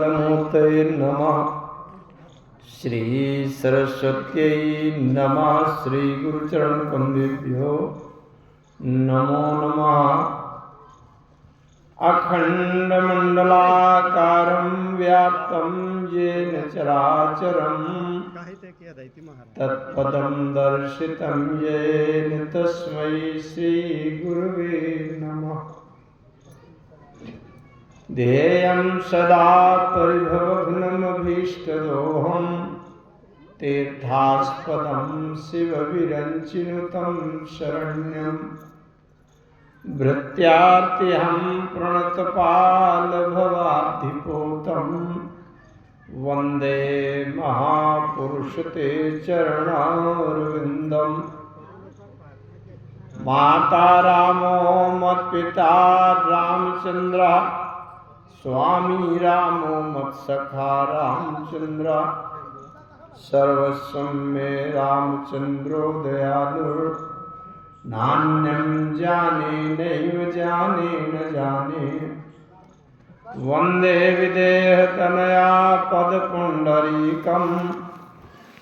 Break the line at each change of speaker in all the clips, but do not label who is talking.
मूर्तये नमः। श्री सरस्वत्यै नमः। श्री गुरुचरणकमलेभ्यो नमो नमः। अखंडमंडलाकारं व्याप्तं येन चराचरं तत्पदं दर्शितं येन तस्मै श्री गुरुवे नमः। ध्येयं सदा परिभवघ्नमभीष्टदोहं तीर्थास्पदं शिवविरञ्चिनुतं शरण्यं भृत्यार्तिहं प्रणतपालभवाब्धिपूतं वन्दे महापुरुषते चरणारविन्दम्। माता रामो मत्पिता रामचन्द्रः स्वामी रामो मत्सखा रामचन्द्र। सर्वस्वं मे रामचन्द्रो दयालु नान्यं जाने नैव जाने न जाने। वन्दे विदेहतनया पदपुण्डरीकं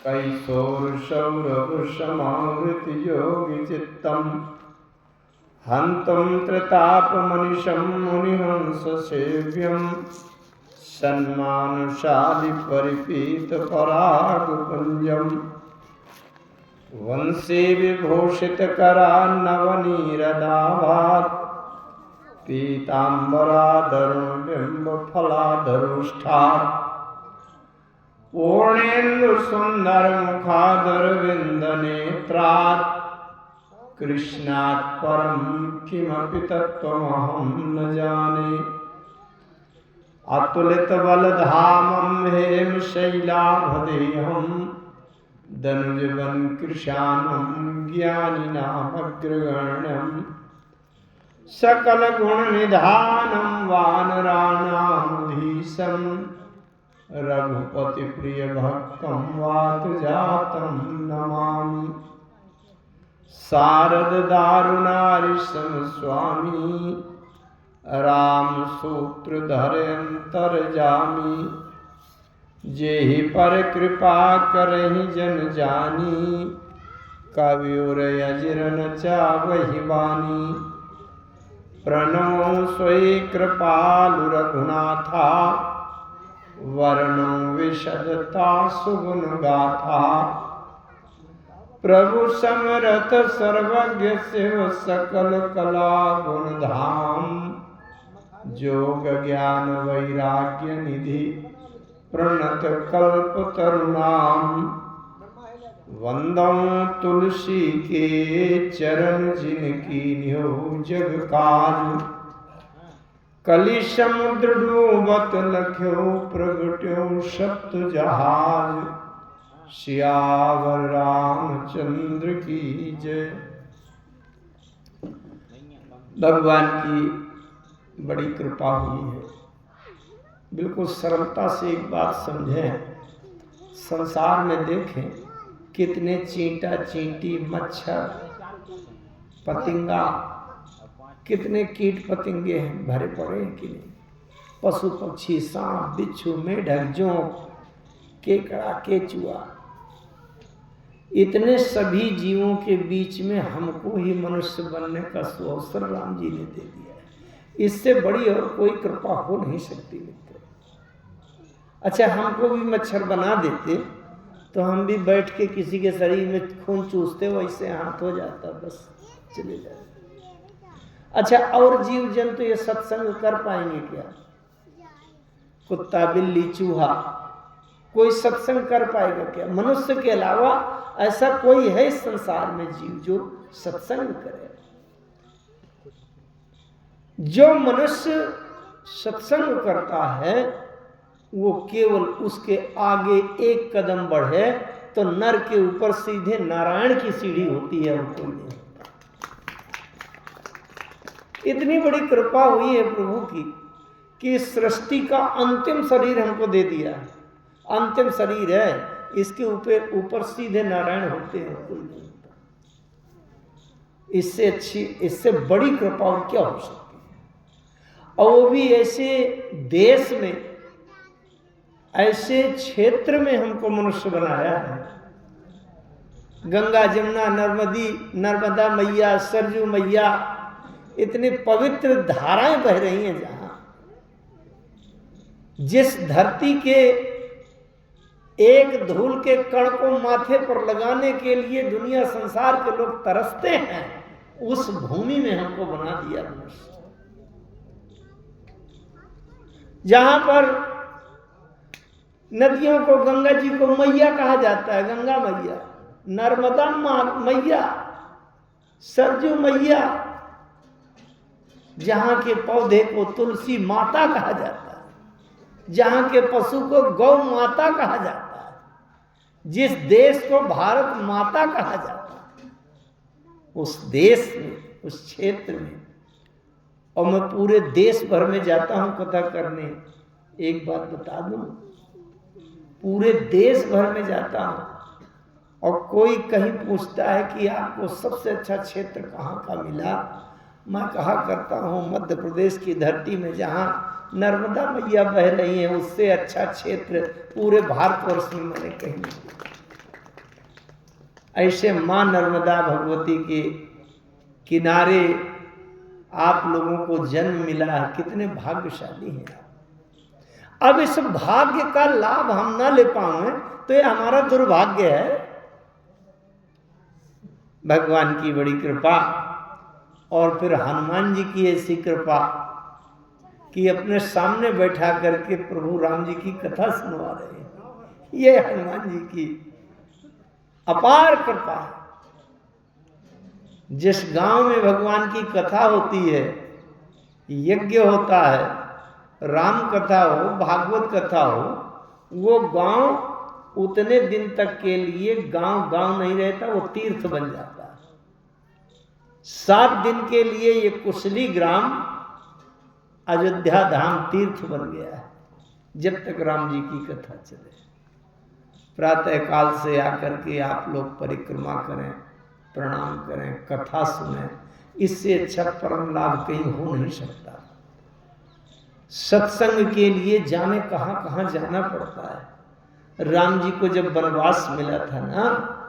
कैशोरसौरभसमावृतयोगिचित्तम् हन्तं त्रितापमनिशं मुनिहंससेव्यं सन्मानशालि परिपीतपरागपुञ्जं वंशी विभूषितकरान्नवनीरदाभात् पीताम्बराधरुणबिम्बफलाधरोष्ठात् पूर्णेन्दुसुन्दरमुखादरविन्दनेत्रात् कृष्णात् परं किमपि तत्त्वमहं न जाने। अतुलितबलधामं हेमशैलाभदेहं धनुजवनकृशानं ज्ञानिनामग्रगण्यं सकलगुणनिधानं वानराणामधीशं रघुपतिप्रियभक्तं वातजातं नमामि। शारद दारुणारिशम स्वामी रामसूत्रधर अंतरजामी। जेहि पर कृपा करहि जन जानी कवियुर अजर न चावहि बानी। प्रणमो स्वै कृपालु रघुनाथा वर्णो विशदता सुगुण गाथा। प्रभु समरथ सर्वज्ञ शिव सकल कला गुणधाम। जोग ज्ञान वैराग्य निधि प्रणत कल्पतरुणाम। वंदं तुलसी के चरण जिनकी निहो जग काज। कलि समुद्र डूबत लख्यो प्रगट्यो सप्त जहाज। सियावर रामचंद्र की जय। भगवान की बड़ी कृपा हुई है। बिल्कुल सरलता से एक बात समझें। संसार में देखें कितने चींटा चींटी मच्छर पतिंगा कितने कीट पतंगे हैं भरे पड़े हैं कि नहीं। पशु पक्षी सांप बिच्छू मेढक जोंक केकड़ा केचुआ इतने सभी जीवों के बीच में हमको ही मनुष्य बनने का सुअवसर राम जी ने दे दिया है। इससे बड़ी और कोई कृपा हो नहीं सकती मित्र। अच्छा हमको भी मच्छर बना देते तो हम भी बैठ के किसी के शरीर में खून चूसते वैसे हाथ हो जाता बस चले जाते। अच्छा और जीव जंतु ये सत्संग कर पाएंगे क्या? कुत्ता बिल्ली चूहा कोई सत्संग कर पाएगा क्या? मनुष्य के अलावा ऐसा कोई है इस संसार में जीव जो सत्संग करे? जो मनुष्य सत्संग करता है वो केवल उसके आगे एक कदम बढ़े तो नर के ऊपर सीधे नारायण की सीढ़ी होती है और कोई नहीं। इतनी बड़ी कृपा हुई है प्रभु की कि सृष्टि का अंतिम शरीर हमको दे दिया है। अंतिम शरीर है इसके ऊपर सीधे नारायण होते हैं कोई नहीं होता। इससे अच्छी इससे बड़ी कृपा और क्या हो सकती है? और वो भी ऐसे देश में ऐसे क्षेत्र में हमको मनुष्य बनाया है। गंगा, जमुना, नर्मदा मैया, सरजू मैया, इतनी पवित्र धाराएं बह रही हैं जहां, जिस धरती के एक धूल के कण को माथे पर लगाने के लिए दुनिया संसार के लोग तरसते हैं, उस भूमि में हमको बना दिया मनुष्य। जहां पर नदियों को, गंगा जी को मैया कहा जाता है, गंगा मैया, नर्मदा मैया, सरजू मैया, जहां के पौधे को तुलसी माता कहा जाता है, जहां के पशु को गौ माता कहा जाता है, जिस देश को भारत माता कहा जाता है, उस देश में, उस क्षेत्र में, और मैं पूरे देश भर में जाता हूं कथा करने। एक बात बता दूं, पूरे देश भर में जाता हूं और कोई कहीं पूछता है कि आपको सबसे अच्छा क्षेत्र कहाँ का मिला, मैं कहा करता हूँ मध्य प्रदेश की धरती में जहाँ नर्मदा मैया बह रही है, उससे अच्छा क्षेत्र पूरे भारतवर्ष में मैंने कहीं नहीं। ऐसे माँ नर्मदा भगवती के किनारे आप लोगों को जन्म मिला है, कितने भाग्यशाली हैं आप। अब इस भाग्य का लाभ हम ना ले पाए तो ये हमारा दुर्भाग्य है। भगवान की बड़ी कृपा, और फिर हनुमान जी की ऐसी कृपा कि अपने सामने बैठा करके प्रभु राम जी की कथा सुनवा रहे हैं। ये हनुमान जी की अपार कृपा है। जिस गांव में भगवान की कथा होती है, यज्ञ होता है, राम कथा हो, भागवत कथा हो, वो गांव उतने दिन तक के लिए गांव गांव नहीं रहता, वो तीर्थ बन जाता है। 7 दिन के लिए ये कुशली ग्राम अयोध्या धाम तीर्थ बन गया है, जब तक राम जी की कथा चले। प्रातः काल से आकर के आप लोग परिक्रमा करें, प्रणाम करें, कथा सुनें, इससे अच्छा परम लाभ कहीं हो नहीं सकता। सत्संग के लिए जाने कहाँ कहाँ जाना पड़ता है। राम जी को जब वनवास मिला था ना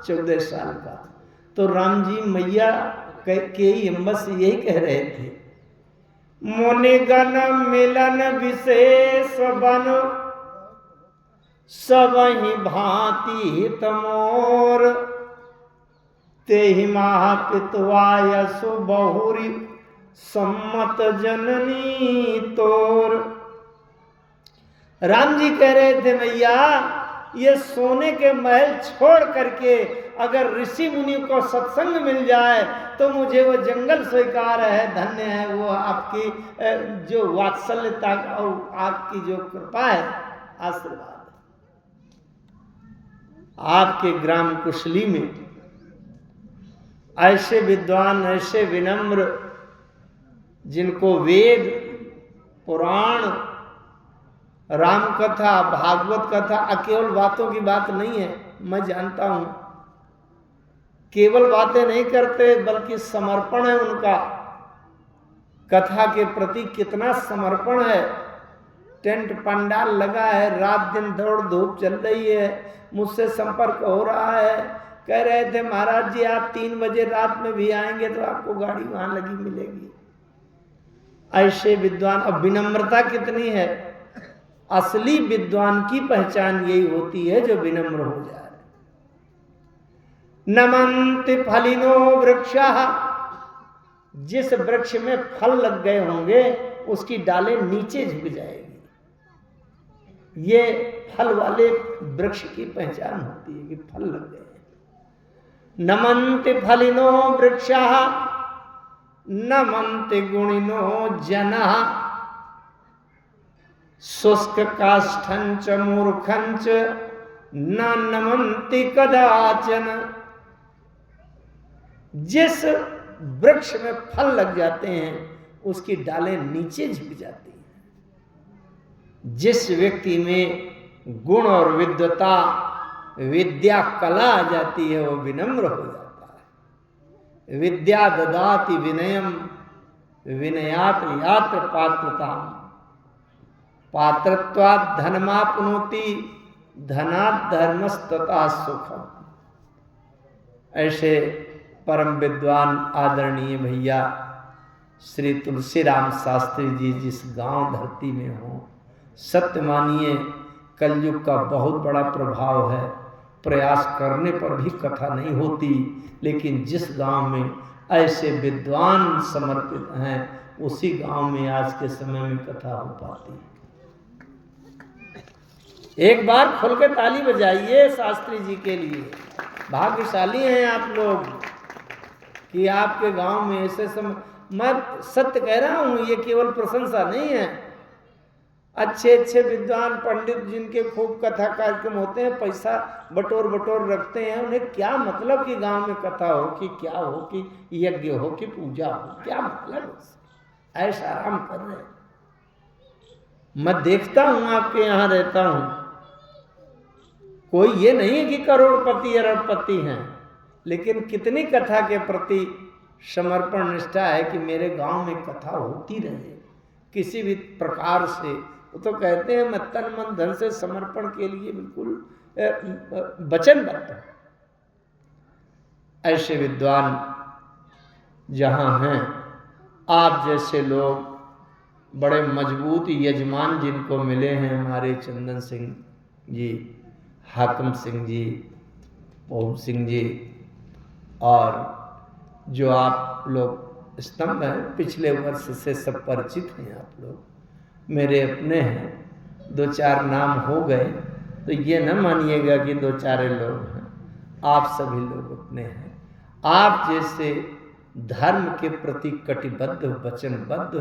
14 साल का, तो राम जी मैया के हिम्मत से यही कह रहे थे, मुनिगण मिलन विशेष बन, सबहि भांति हित मोर, तेहि माह पितवायसु बहुरी, सम्मत जननी तोर। राम जी कह रहे थे, मैया ये सोने के महल छोड़ करके अगर ऋषि मुनि को सत्संग मिल जाए तो मुझे वो जंगल स्वीकार है, धन्य है वो आपकी जो वात्सल्यता और आपकी जो कृपा है, आशीर्वाद। आपके ग्राम कुशली में ऐसे विद्वान, ऐसे विनम्र, जिनको वेद, पुराण, राम कथा, भागवत कथा, केवल बातों की बात नहीं है, मैं जानता हूं, केवल बातें नहीं करते बल्कि समर्पण है उनका। कथा के प्रति कितना समर्पण है। टेंट पंडाल लगा है, रात दिन दौड़ धूप चल रही है, मुझसे संपर्क हो रहा है, कह रहे थे महाराज जी आप 3 बजे रात में भी आएंगे तो आपको गाड़ी वहां लगी मिलेगी। ऐसे विद्वान। अब विनम्रता कितनी है। असली विद्वान की पहचान यही होती है जो विनम्र हो जाए। नमन्ति फलिनो वृक्षः, जिस वृक्ष में फल लग गए होंगे उसकी डालें नीचे झुक जाएगी। ये फल वाले वृक्ष की पहचान होती है कि फल लग गए। नमन्ति फलिनो वृक्षः नमन्ति गुणिनो जनः, शुष्क काष्ठञ्च मूर्खञ्च न नमन्ति कदाचन। जिस वृक्ष में फल लग जाते हैं उसकी डालें नीचे झुक जाती हैं। जिस व्यक्ति में गुण और विद्वता, विद्या, कला आ जाती है वो विनम्र हो जाता है। विद्या ददाति विनयम, विनयात यात्र पात्रताम। पात्रत्वात् धनमाप्नोति धनात् धर्मस्तथा सुखम। ऐसे परम विद्वान आदरणीय भैया श्री तुलसीराम शास्त्री जी जिस गांव धरती में हो, सत्य मानिए कलयुग का बहुत बड़ा प्रभाव है। प्रयास करने पर भी कथा नहीं होती, लेकिन जिस गांव में ऐसे विद्वान समर्पित हैं उसी गांव में आज के समय में कथा हो पाती है। एक बार खोल के ताली बजाइए शास्त्री जी के लिए। भाग्यशाली हैं आप लोग कि आपके गांव में ऐसे मैं सत्य कह रहा हूं, ये केवल प्रशंसा नहीं है। अच्छे अच्छे विद्वान पंडित जिनके खूब कथा कार्यक्रम होते हैं, पैसा बटोर बटोर रखते हैं, उन्हें क्या मतलब कि गांव में कथा हो कि क्या हो कि यज्ञ हो कि पूजा हो, क्या मतलब? ऐसा आराम कर रहे हैं। मैं देखता हूं, आपके यहां रहता हूं, कोई ये नहीं है कि करोड़पति अरबपति हैं, लेकिन कितनी कथा के प्रति समर्पण निष्ठा है कि मेरे गांव में कथा होती रहे किसी भी प्रकार से। वो तो कहते हैं मैं तन मन धन से समर्पण के लिए बिल्कुल वचनबद्ध हूं। ऐसे विद्वान जहां हैं, आप जैसे लोग बड़े मजबूत यजमान जिनको मिले हैं, हमारे चंदन सिंह जी, हाकिम सिंह जी, ओम सिंह जी, और जो आप लोग स्तंभ हैं, पिछले वर्ष से सब परिचित हैं आप लोग, मेरे अपने हैं। दो चार नाम हो गए तो ये न मानिएगा कि दो चार लोग हैं, आप सभी लोग अपने हैं। आप जैसे धर्म के प्रति कटिबद्ध, वचनबद्ध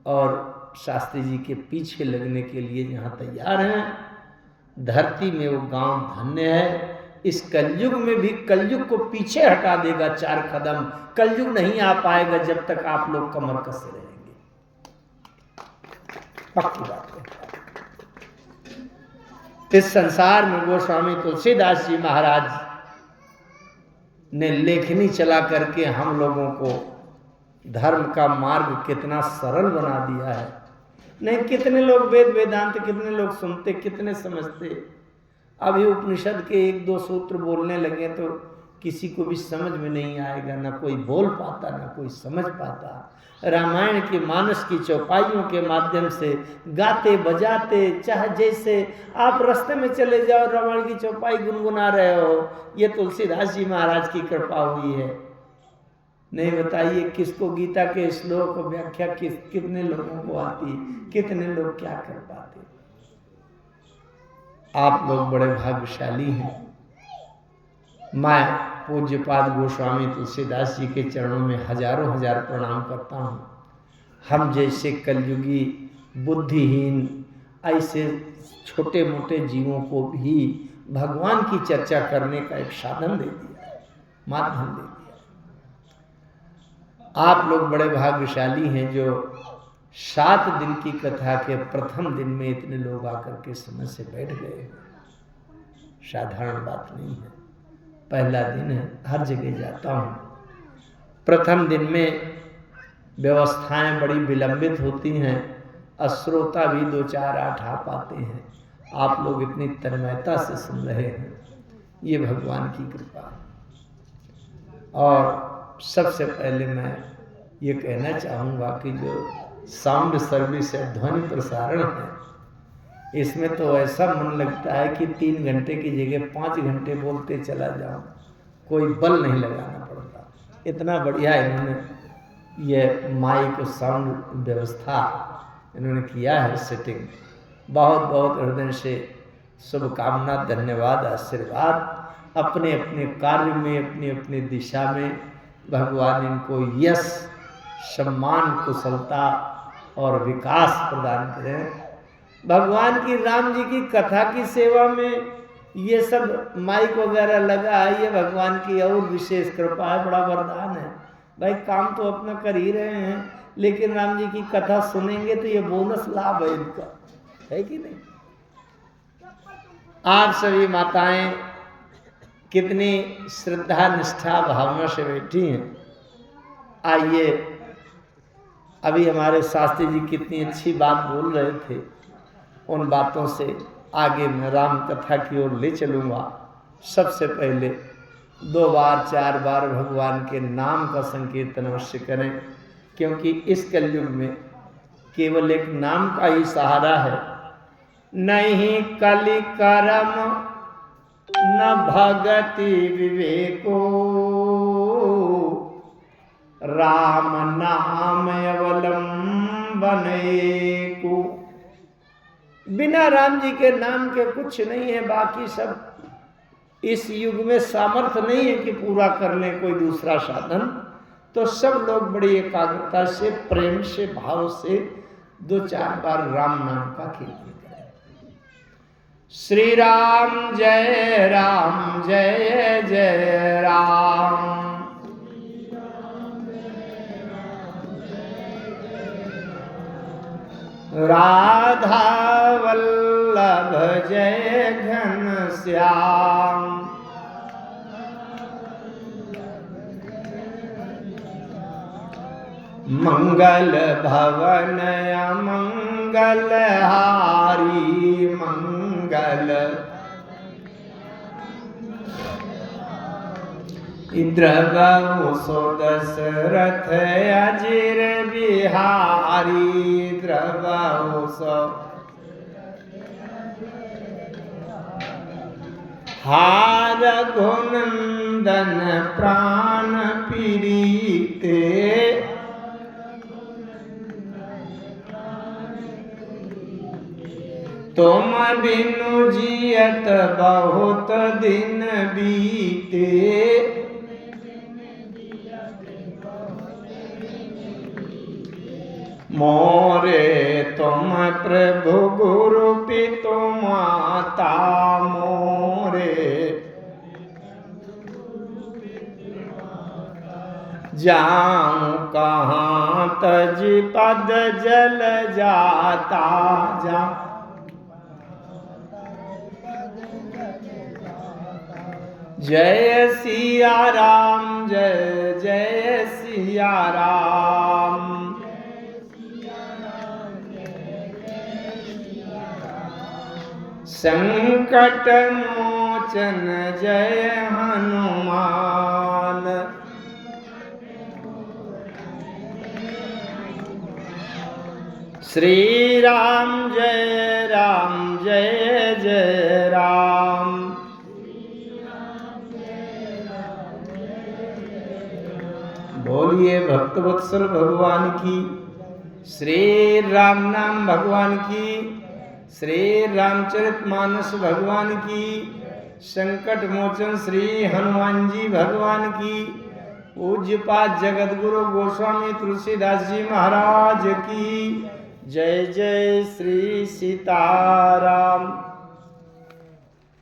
और शास्त्री जी के पीछे लगने के लिए जहाँ तैयार हैं, धरती में वो गांव धन्य है। इस कलयुग में भी कलयुग को पीछे हटा देगा 4 कदम। कलयुग नहीं आ पाएगा जब तक आप लोग कमर कसे रहेंगे, पक्की बात है। इस संसार में गोस्वामी तुलसीदास जी महाराज ने लेखनी चला करके हम लोगों को धर्म का मार्ग कितना सरल बना दिया है। नहीं, कितने लोग वेद वेदांत कितने लोग सुनते, कितने समझते। अभी उपनिषद के 1-2 सूत्र बोलने लगे तो किसी को भी समझ में नहीं आएगा, ना कोई बोल पाता ना कोई समझ पाता। रामायण के मानस की चौपाइयों के माध्यम से गाते बजाते, चाहे जैसे आप रास्ते में चले जाओ रामायण की चौपाई गुनगुना रहे हो, ये तुलसीदास जी महाराज की कृपा हुई है। नहीं बताइए किसको गीता के श्लोक व्याख्या कितने लोगों को आती, कितने लोग क्या कर पाते। आप लोग बड़े भाग्यशाली हैं। मैं पूज्यपाद गोस्वामी तुलसीदास जी के चरणों में हजारों हजार प्रणाम करता हूँ। हम जैसे कलयुगी बुद्धिहीन ऐसे छोटे मोटे जीवों को भी भगवान की चर्चा करने का एक साधन दे दिया है, माध्यम दे दिया। आप लोग बड़े भाग्यशाली हैं जो 7 दिन की कथा के प्रथम दिन में इतने लोग आकर के समय से बैठ गए। साधारण बात नहीं है। पहला दिन है, हर जगह जाता हूँ, प्रथम दिन में व्यवस्थाएं बड़ी विलंबित होती हैं, श्रोता भी 2-4 8 आ पाते हैं। आप लोग इतनी तन्मयता से सुन रहे हैं, ये भगवान की कृपा है। और सबसे पहले मैं ये कहना चाहूँगा कि जो साउंड सर्विस है, ध्वनि प्रसारण है, इसमें तो ऐसा मन लगता है कि 3 घंटे की जगह 5 घंटे बोलते चला जाऊं, कोई बल नहीं लगाना पड़ता। इतना बढ़िया इन्होंने ये माइक और साउंड व्यवस्था इन्होंने किया है, सेटिंग। बहुत बहुत हृदय से शुभकामना, धन्यवाद, आशीर्वाद। अपने अपने कार्य में, अपनी अपनी दिशा में भगवान इनको यश, सम्मान, कुशलता और विकास प्रदान करें। भगवान की, राम जी की कथा की सेवा में ये सब माइक वगैरह लगा है, ये भगवान की और विशेष कृपा है, बड़ा वरदान है। भाई काम तो अपना कर ही रहे हैं, लेकिन राम जी की कथा सुनेंगे तो ये बोनस लाभ है इनका, है कि नहीं? आप सभी माताएं कितनी श्रद्धा निष्ठा भावना से बैठी हैं। आइए, अभी हमारे शास्त्री जी कितनी अच्छी बात बोल रहे थे उन बातों से आगे मैं राम कथा की ओर ले चलूँगा। सबसे पहले 2 बार 4 बार भगवान के नाम का संकीर्तन अवश्य करें, क्योंकि इस कलयुग में केवल एक नाम का ही सहारा है। नहीं कलि करम न भगति विवेको, राम नाम अवलंबन एको। बिना राम जी के नाम के कुछ नहीं है, बाकी सब इस युग में सामर्थ्य नहीं है कि पूरा कर लें कोई दूसरा साधन। तो सब लोग बड़ी एकाग्रता से, प्रेम से, भाव से 2-4 बार राम नाम का कीर्तन करें। श्री राम जय जय राम, राधा वल्लभ जय घनश्याम, मंगल भवन मंगल हारी मंगल, द्रवहु दशरथ अजिर बिहारी, द्रवहु हार घुनंदन प्राण पीड़िते, तुम बिनु जियत बहुत दिन बीते, मोरे तुम प्रभु गुरु पितु माता, मोरे जाऊं कहाँ तज पद जल जाता, जा जय सिया राम जय जय सिया राम, संकट मोचन जय हनुमान, श्री राम जय जय राम, बोलिए भक्तवत्सल भगवान की, श्री राम नाम भगवान की, श्री रामचरितमानस भगवान की, संकट मोचन श्री हनुमान जी भगवान की, पूज्यपाद जगतगुरु गोस्वामी तुलसीदास जी महाराज की जय। जय श्री सीताराम।